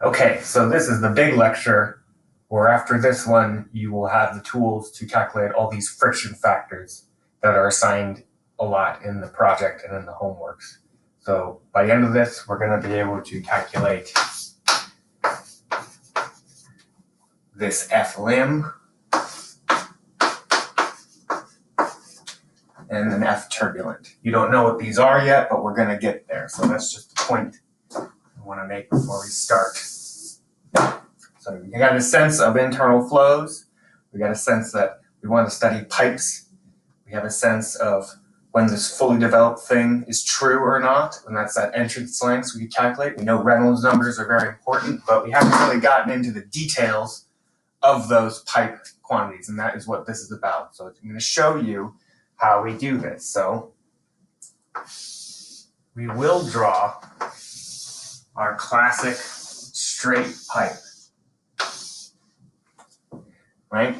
Okay, so this is the big lecture where after this one, you will have the tools to calculate all these friction factors that are assigned a lot in the project and in the homeworks. So by the end of this, we're going to be able to calculate this F limb and an F turbulent. You don't know what these are yet, but we're going to get there. So that's just the point I want to make before we start. So you got a sense of internal flows. We got a sense that we want to study pipes. We have a sense of when this fully developed thing is true or not, and that's that entrance length we can calculate. We know Reynolds numbers are very important, but we haven't really gotten into the details of those pipe quantities, and that is what this is about. So I'm going to show you how we do this. So we will draw our classic straight pipe. Right?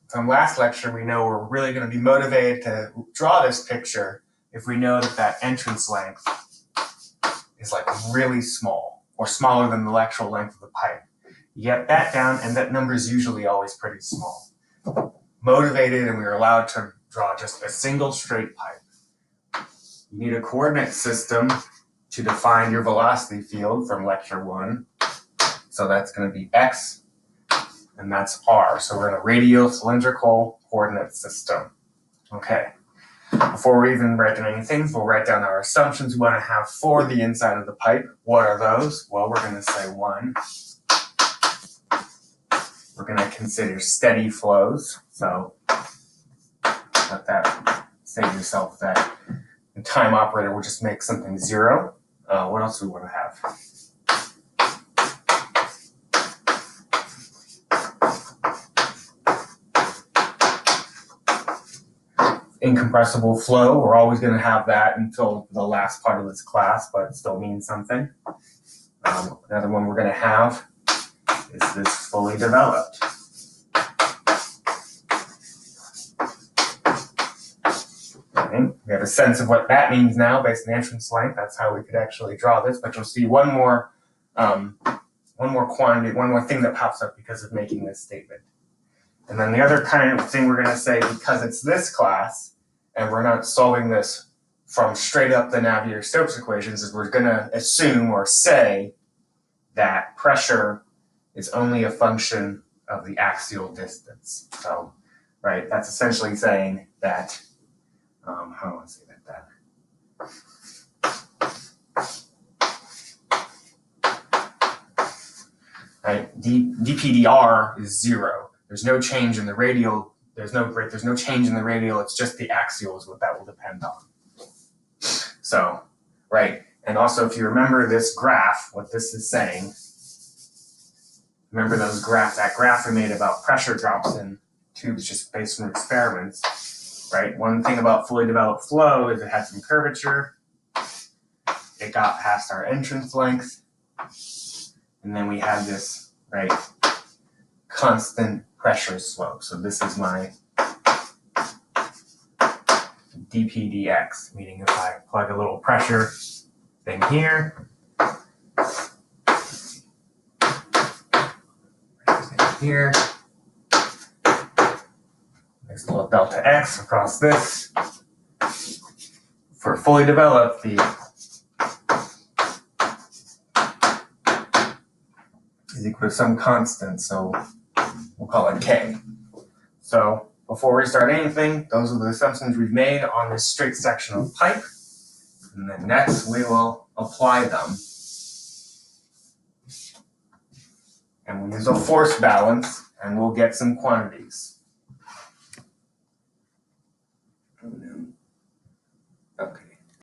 From last lecture, we know we're really going to be motivated to draw this picture if we know that that entrance length is like really small or smaller than the actual length of the pipe. You get that down, and that number is usually always pretty small. Motivated, and we're allowed to draw just a single straight pipe. You need a coordinate system to define your velocity field from lecture 1. So that's going to be x, and that's r. So we're in a radial cylindrical coordinate system. Okay. Before we even write down anything, we'll write down our assumptions we want to have for the inside of the pipe. What are those? Well, we're going to say 1. We're going to consider steady flows. So let that say to yourself that the time operator will just make something 0. What else do we want to have? Incompressible flow, we're always going to have that until the last part of this class, but it still means something. Another one we're going to have is this fully developed. Okay. We have a sense of what that means now based on the entrance length. That's how we could actually draw this, but you'll see one more quantity, one more thing that pops up because of making this statement. And then the other kind of thing we're going to say, because it's this class, and we're not solving this from straight up the Navier-Stokes equations, is we're going to assume or say that pressure is only a function of the axial distance. So, right, that's essentially saying that, how do I want to say that? Right, dPdr is 0. There's no change in the radial. There's no change in the radial. It's just the axial is what that will depend on. So, right. And also, if you remember this graph, what this is saying, remember those graphs, that graph we made about pressure drops in tubes just based on experiments, right? One thing about fully developed flow is it had some curvature. It got past our entrance length. And then we had this, right, constant pressure slope. So this is my dpdx, meaning if I plug a little pressure thing here, here, next little delta x across this. For fully developed, the is equal to some constant, so we'll call it k. So before we start anything, those are the assumptions we've made on this straight section of pipe. And then next we will apply them. And we'll use a force balance, and we'll get some quantities. Okay.